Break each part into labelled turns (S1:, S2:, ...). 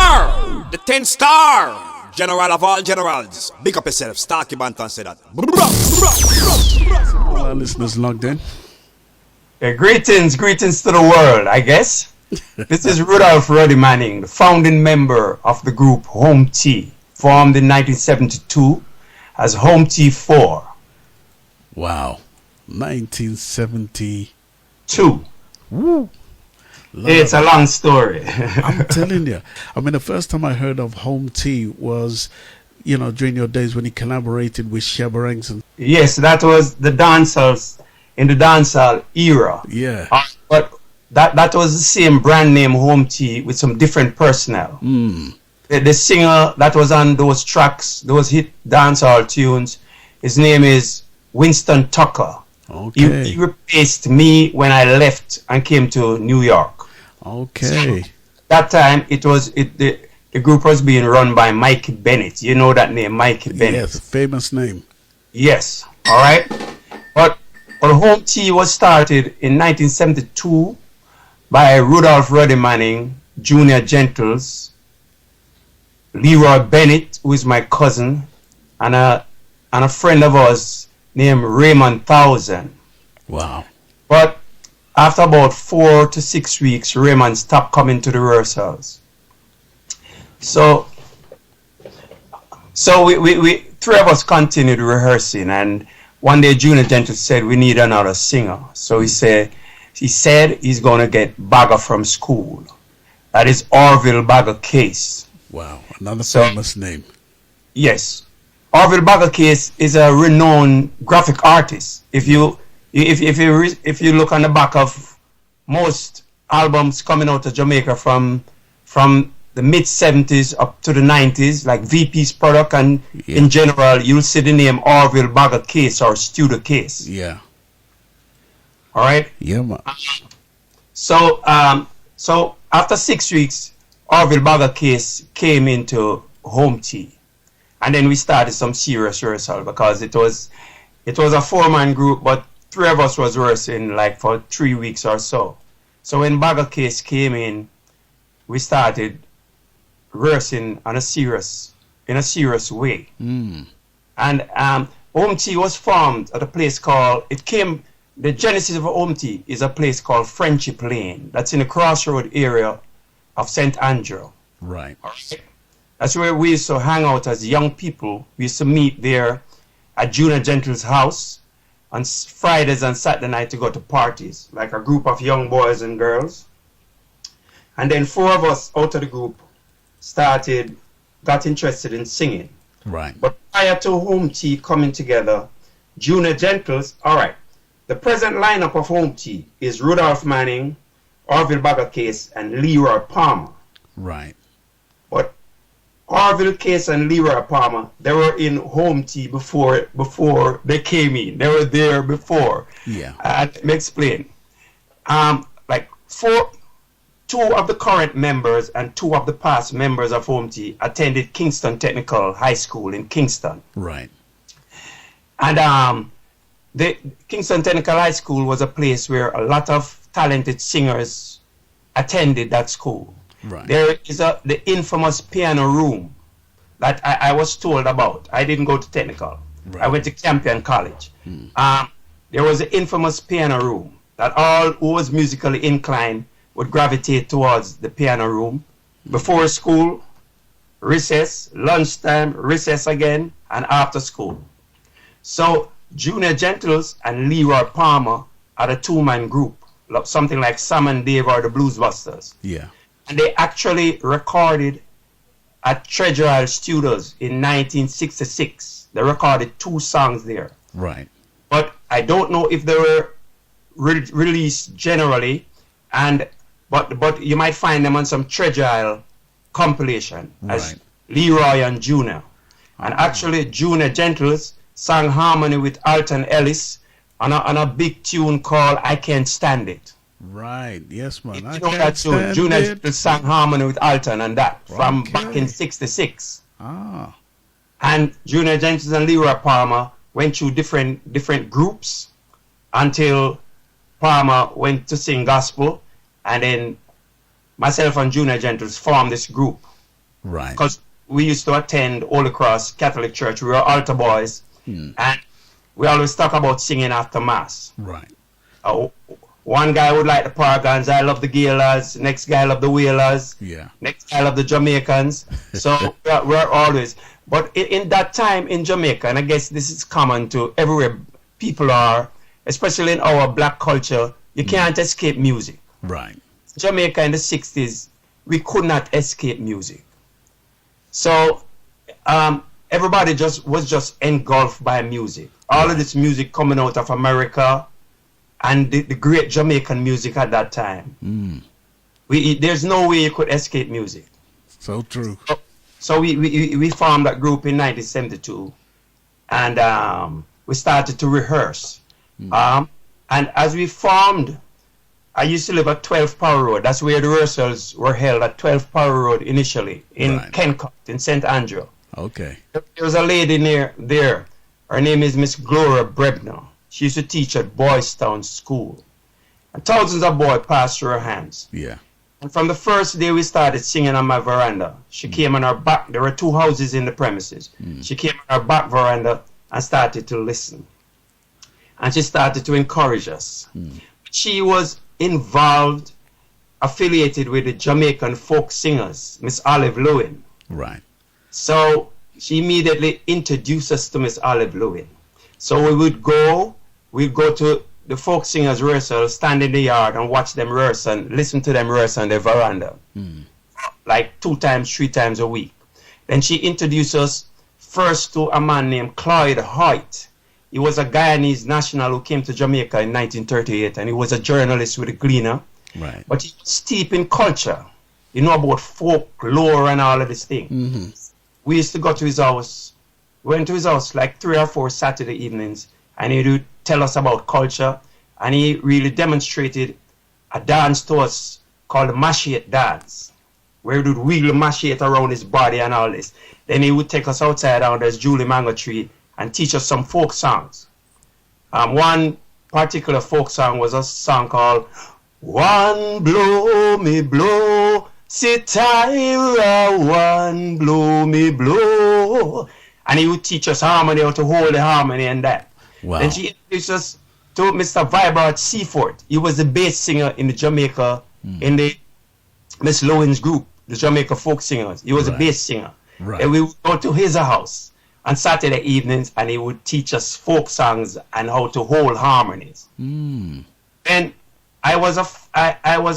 S1: star, the 10-star, general of all generals. Big up yourself, Starky Banton said that.
S2: All our listeners logged in.
S3: Greetings to the world, I guess. This is Rudolph Ruddy Manning, the founding member of the group Home T, formed in 1972 as Home T4.
S2: Wow. 1972.
S3: Woo. It's a long story.
S2: I'm telling you. I mean, the first time I heard of Home T was, during your days when he collaborated with Shabarangs.
S3: Yes, that was the dancehall, in the dancehall era.
S2: Yeah.
S3: But that was the same brand name Home T with some different personnel. The singer that was on those tracks, those hit dancehall tunes, his name is Winston Tucker.
S2: Okay.
S3: He replaced me when I left and came to New York.
S2: Okay.
S3: So, that time the group was being run by Mike Bennett. You know that name, Mike Bennett.
S2: Yes, famous name.
S3: Yes. All right. But Home T was started in 1972 by Rudolph Ruddy Manning, Junior Gentles, Leroy Bennett, who is my cousin, and a friend of ours named Raymond Thousand.
S2: Wow.
S3: But after about 4 to 6 weeks, Raymond stopped coming to the rehearsals. So we three of us continued rehearsing, and one day Junior Gentles said we need another singer. So he said he's gonna get Bagger from school. That is Orville Bagger Case.
S2: Wow, another famous name.
S3: Yes. Orville Bagger Case is a renowned graphic artist. If you look on the back of most albums coming out of Jamaica from the mid 70s up to the 90s, like VP's product, and in general, you'll see the name Orville Bagger Case or Studio Case.
S2: Yeah.
S3: All right.
S2: Yeah, man.
S3: So after 6 weeks, Orville Bagger Case came into Home T. And then we started some serious rehearsal because it was a 4-man group, but 3 of us was rehearsing like for 3 weeks or so. So when Bagger Case came in, we started rehearsing in a serious way. And Home T was formed at a place called, the genesis of Home T is a place called Friendship Lane. That's in the crossroad area of St. Andrew.
S2: Right.
S3: That's where we used to hang out as young people. We used to meet there at Junior Gentle's house on Fridays and Saturday night to go to parties, like a group of young boys and girls. And then 4 of us out of the group got interested in singing.
S2: Right.
S3: But prior to Home T coming together, Junior Gentles, all right, the present lineup of Home T is Rudolph Manning, Orville Bagger Case, and Leroy Palmer.
S2: Right.
S3: But Orville Case and Leroy Palmer, they were in Home T before they came in. They were there before.
S2: Yeah.
S3: Let me explain. Like 2 of the current members and 2 of the past members of Home T attended Kingston Technical High School in Kingston.
S2: Right.
S3: And the Kingston Technical High School was a place where a lot of talented singers attended that school.
S2: Right.
S3: There is the infamous piano room that I was told about. I didn't go to technical.
S2: Right.
S3: I went to Campion College. There was an infamous piano room that all who was musically inclined would gravitate towards the piano room. Before school, recess, lunchtime, recess again, and after school. So Junior Gentles and Leroy Palmer are a 2-man group, something like Sam and Dave or the Blues Busters.
S2: Yeah.
S3: And they actually recorded at Treasure Isle Studios in 1966. They recorded 2 songs there.
S2: Right.
S3: But I don't know if they were released generally, but you might find them on some Treasure Isle compilation as Leroy and Junior. And actually, Junior Gentles sang harmony with Alton Ellis on a big tune called I Can't Stand It.
S2: Right, yes, man.
S3: You know that tune. Junior Gentles sang harmony with Alton and that from back in 66. And Junior Gentles and Leroy Palmer went through different groups until Palmer went to sing gospel, and then myself and Junior Gentles formed this group.
S2: Right.
S3: Because we used to attend Holy Cross Catholic Church. We were altar boys, and we always talk about singing after Mass.
S2: Right.
S3: One guy would like the Paragons. I love the Gaylords. Next guy love the Whalers.
S2: Yeah.
S3: Next guy love the Jamaicans. So we're always. But in that time in Jamaica, and I guess this is common to everywhere people are, especially in our black culture, you can't escape music.
S2: Right.
S3: Jamaica in the 60s, we could not escape music. So everybody was just engulfed by music. All of this music coming out of America and the great Jamaican music at that time. There's no way you could escape music.
S2: So true.
S3: So we formed that group in 1972, and we started to rehearse. And as we formed, I used to live at 12 Power Road. That's where the rehearsals were held, at 12 Power Road initially, in Kencock, in St. Andrew.
S2: Okay.
S3: There was a lady there. Her name is Miss Gloria Brebner. She used to teach at Boys Town School. And thousands of boys passed through her hands.
S2: Yeah.
S3: And from the first day we started singing on my veranda, she came on our back. There were 2 houses in the premises. She came on our back veranda and started to listen. And she started to encourage us. She was involved, affiliated with the Jamaican folk singers, Miss Olive Lewin.
S2: Right.
S3: So she immediately introduced us to Miss Olive Lewin. So we'd go to the folk singers rehearsal, stand in the yard and watch them rehearse and listen to them rehearse on the veranda, like 2 times, 3 times a week. Then she introduced us first to a man named Clyde Hoyt. He was a Guyanese national who came to Jamaica in 1938, and he was a journalist with a Gleaner.
S2: Right.
S3: But he was steep in culture. You know about folklore and all of this thing. We used to go to his house. We went to his house like 3 or 4 Saturday evenings, and he would tell us about culture, and he really demonstrated a dance to us called the machete dance, where he would wheel the machete around his body and all this. Then he would take us outside under his Julie Mango tree and teach us some folk songs. One particular folk song was a song called One Blow Me Blow, Sitira, One Blow Me Blow. And he would teach us harmony, how to hold the harmony and that.
S2: Wow.
S3: Then she introduced us to Mr. Vibart Seaford. He was the bass singer in the Jamaica, in the Miss Lowen's group, the Jamaica folk singers. He was a bass singer.
S2: Right.
S3: And we would go to his house on Saturday evenings, and he would teach us folk songs and how to hold harmonies. And I was a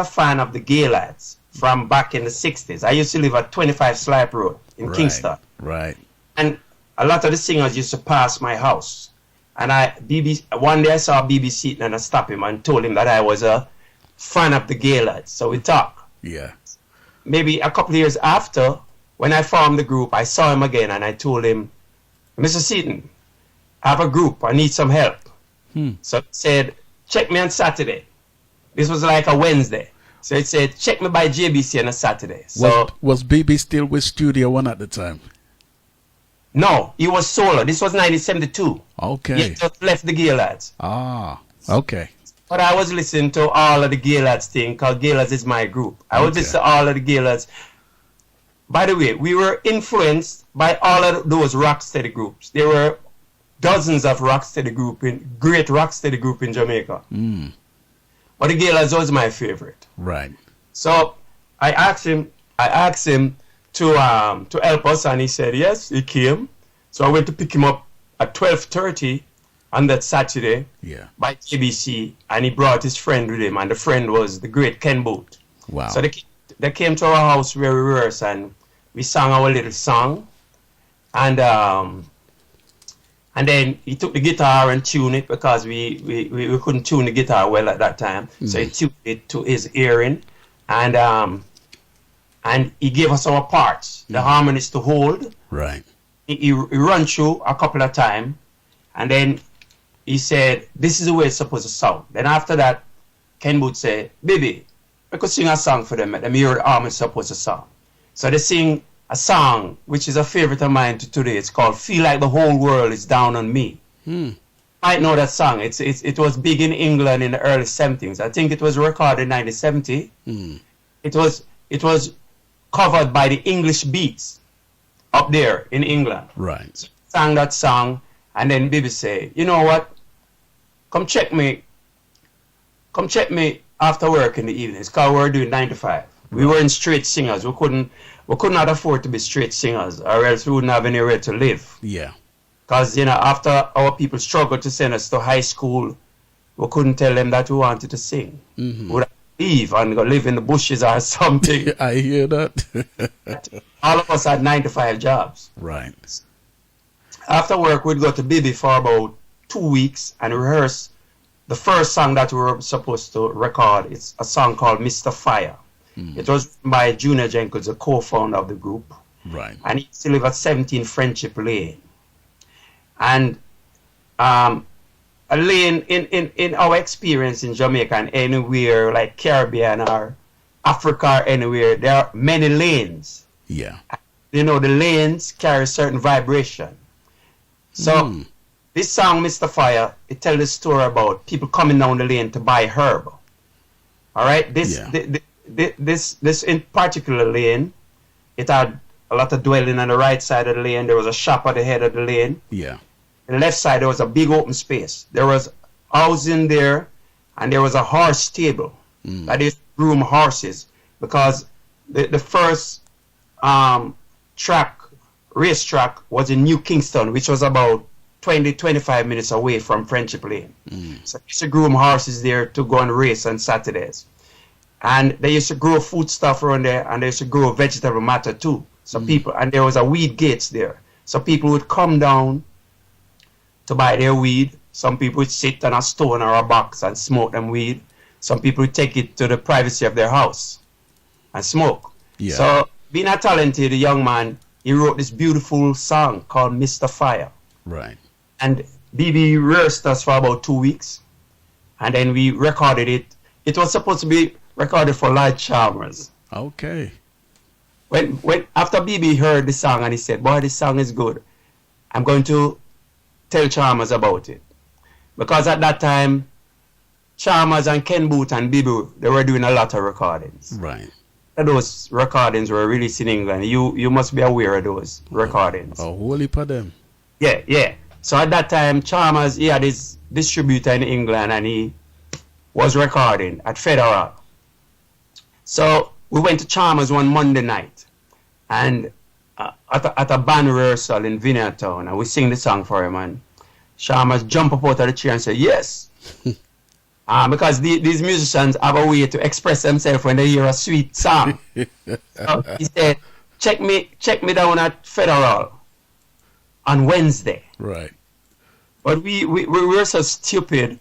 S3: fan of the Gaylords from back in the 60s. I used to live at 25 Slipe Road in Kingston.
S2: Right.
S3: And a lot of the singers used to pass my house. And one day I saw B.B. Seaton, and I stopped him and told him that I was a fan of the Gaylords. So we talked.
S2: Yeah.
S3: Maybe a couple of years after, when I formed the group, I saw him again and I told him, Mr. Seaton, I have a group. I need some help. So he said, check me on Saturday. This was like a Wednesday. So he said, check me by JBC on a Saturday. So
S2: was BB still with Studio One at the time?
S3: No, he was solo. This was 1972.
S2: Okay.
S3: He just left the Gaylords.
S2: Ah, okay.
S3: But I was listening to all of the Gaylords thing, because Gaylords is my group. I would listen to all of the Gaylords. By the way, we were influenced by all of those rocksteady groups. There were dozens of great rocksteady group in Jamaica. But the Gaylords was my favorite.
S2: Right.
S3: So I asked him to help us, and he said yes. He came. So I went to pick him up at 12:30 on that Saturday by JBC, and he brought his friend with him, and the friend was the great Ken Booth.
S2: Wow.
S3: So they came to our house where we rehearsed, and we sang our little song, and then he took the guitar and tuned it, because we couldn't tune the guitar well at that time. So he tuned it to his hearing, and he gave us our parts, the harmonies to hold.
S2: Right.
S3: He ran through a couple of times, and then he said, this is the way it's supposed to sound. Then after that, Ken Booth said, baby, I could sing a song for them, let them hear how it's supposed to sound. So they sing a song, which is a favorite of mine to today. It's called Feel Like the Whole World Is Down on Me. I know that song. It was big in England in the early 70s. I think it was recorded in 1970. It was covered by the English Beats up there in England.
S2: Right.
S3: So sang that song, and then Bibi say, you know what? Come check me after work in the evenings, because we were doing 9 to 5. We weren't straight singers. We could not afford to be straight singers, or else we wouldn't have anywhere to live.
S2: Yeah.
S3: Because, you know, after our people struggled to send us to high school, we couldn't tell them that we wanted to sing.
S2: Mm-hmm.
S3: We would have to leave and go live in the bushes or something.
S2: I hear that.
S3: All of us had 9 to 5 jobs.
S2: Right.
S3: After work, we'd go to Bibi for about 2 weeks and rehearse the first song that we were supposed to record. It's a song called Mr. Fire. Mm. It was written by Junior Jenkins, the co-founder of the group.
S2: Right.
S3: And he used to live at 17 Friendship Lane. And a lane in our experience in Jamaica and anywhere like Caribbean or Africa or anywhere, there are many lanes.
S2: Yeah.
S3: You know, the lanes carry certain vibration. So this song, Mr. Fire, it tells a story about people coming down the lane to buy herb. All right? This in particular lane, it had a lot of dwelling on the right side of the lane. There was a shop at the head of the lane.
S2: Yeah.
S3: On the left side, there was a big open space. There was housing there, and there was a horse stable. That is, groom horses, because the first racetrack was in New Kingston, which was about 20-25 minutes away from Friendship Lane. So they used to groom horses there to go and race on Saturdays. And they used to grow food stuff around there, and they used to grow vegetable matter too. So people, and there was a weed gates there. So people would come down to buy their weed. Some people would sit on a stone or a box and smoke them weed. Some people would take it to the privacy of their house and smoke.
S2: Yeah.
S3: So being a talented young man, he wrote this beautiful song called Mr. Fire.
S2: Right.
S3: And BB rehearsed us for about 2 weeks. And then we recorded it. It was supposed to be recorded for Lloyd Chalmers.
S2: Okay.
S3: When after BB heard the song and he said, boy, this song is good, I'm going to tell Chalmers about it. Because at that time, Chalmers and Ken Booth and BB, they were doing a lot of recordings.
S2: Right.
S3: And those recordings were released in England. You must be aware of those recordings.
S2: A whole heap of them.
S3: Yeah. So at that time, Chalmers, he had his distributor in England and he was recording at Federal. So we went to Chalmers one Monday night and at a band rehearsal in Vineyard Town, and we sing the song for him, and Chalmers jump up out of the chair and say, yes. Because these musicians have a way to express themselves when they hear a sweet song. So he said, check me down at Federal on Wednesday.
S2: Right.
S3: But we were so stupid.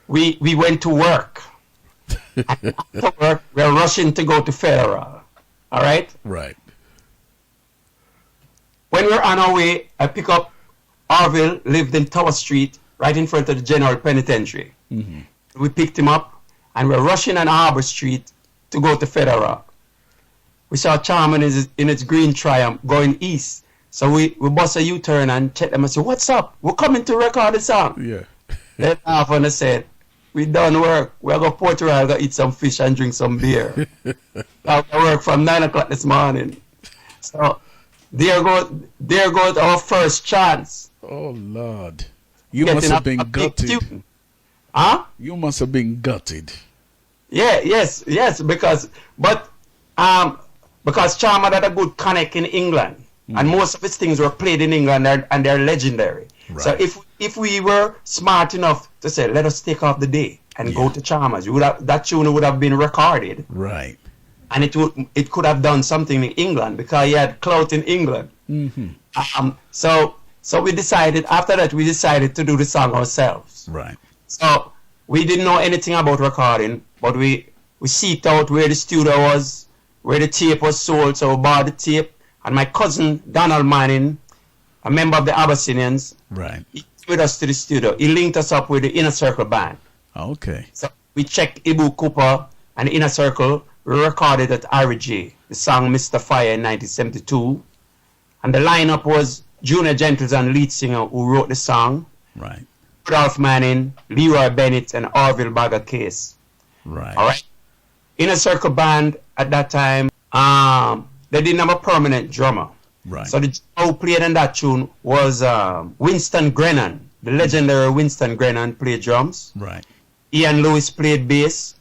S3: We went to work. And after work, we were rushing to go to Federal. All right?
S2: Right.
S3: When we were on our way, I pick up Orville, lived in Tower Street, right in front of the General Penitentiary. Mm-hmm. We picked him up, and we're rushing on Harbour Street to go to Federal. We saw Chalmers in its green Triumph going east. So we bust a U-turn and check them and say, what's up? We're coming to record the song.
S2: Yeah.
S3: Then half and I said, we done work. We're going to Port Royal, go eat some fish and drink some beer. I work from 9 o'clock this morning. So there goes our first chance.
S2: Oh, Lord. You must have been gutted.
S3: Huh?
S2: You must have been gutted.
S3: Yeah, yes, because Chalmers had a good connect in England. And most of his things were played in England and they're legendary. Right. So if we were smart enough to say, let us take off the day and go to Chalmers, that tune would have been recorded.
S2: Right.
S3: And it could have done something in England because he had clout in England. Mm-hmm. So we decided, after that, we decided to do the song ourselves.
S2: Right.
S3: So we didn't know anything about recording, but we seeked out where the studio was, where the tape was sold, so we bought the tape. And my cousin, Donald Manning, a member of the Abyssinians,
S2: right,
S3: he came with us to the studio. He linked us up with the Inner Circle band.
S2: Okay.
S3: So we checked Ibu Cooper and the Inner Circle. We recorded at RG, the song Mr. Fire in 1972. And the lineup was Junior Gentleson, lead singer, who wrote the song.
S2: Right.
S3: Rudolph Manning, Leroy Bennett, and Orville Bagger Case.
S2: Right.
S3: All right. Inner Circle band at that time, they didn't have a permanent drummer.
S2: Right.
S3: So the drummer who played in that tune was Winston Grennan. The legendary Winston Grennan played drums.
S2: Right.
S3: Ian Lewis played bass.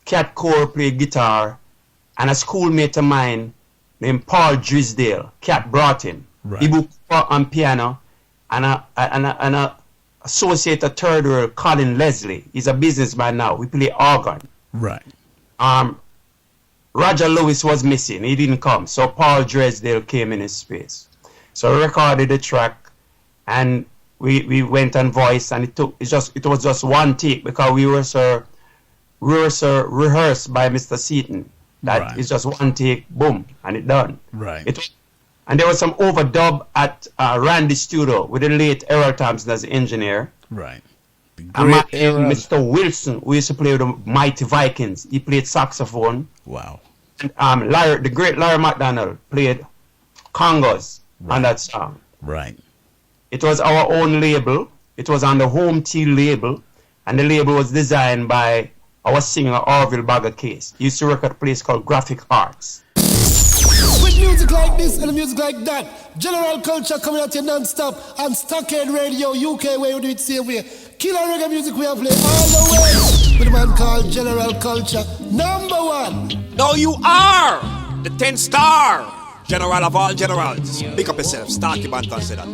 S3: Cat Core played guitar. And a schoolmate of mine named Paul Drisdale, Cat brought him.
S2: Right.
S3: Ibu on piano. And a associate of third world, Colin Leslie. He's a businessman now. We play organ.
S2: Right.
S3: Roger Lewis was missing. He didn't come. So Paul Dresdale came in his space. So we recorded the track and we went and voiced, and it was just one take because we were so rehearsed by Mr. Seaton that
S2: Right.
S3: it's just one take, boom, and it done.
S2: Right.
S3: And there was some overdub at Randy Studio with the late Errol Thompson as the engineer.
S2: Right.
S3: And
S2: Great era.
S3: Mr. Wilson, who used to play with the Mighty Vikings, he played saxophone.
S2: Wow.
S3: And the great Larry McDonald played congos on that song.
S2: Right.
S3: It was our own label. It was on the Home T label, and the label was designed by our singer Orville Bagger Case. He used to work at a place called Graphic Arts.
S4: With music like this and music like that, general culture coming at you non-stop on Stockade Radio, UK, where you do it same way. Killer reggae music we have played all the way with a man called General Culture, #1.
S1: No, you are the 10-star general of all generals. Pick up yourself. Starky Banton said that.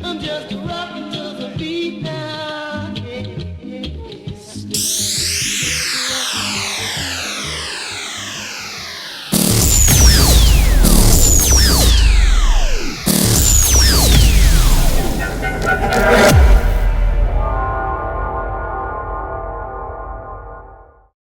S4: I'm just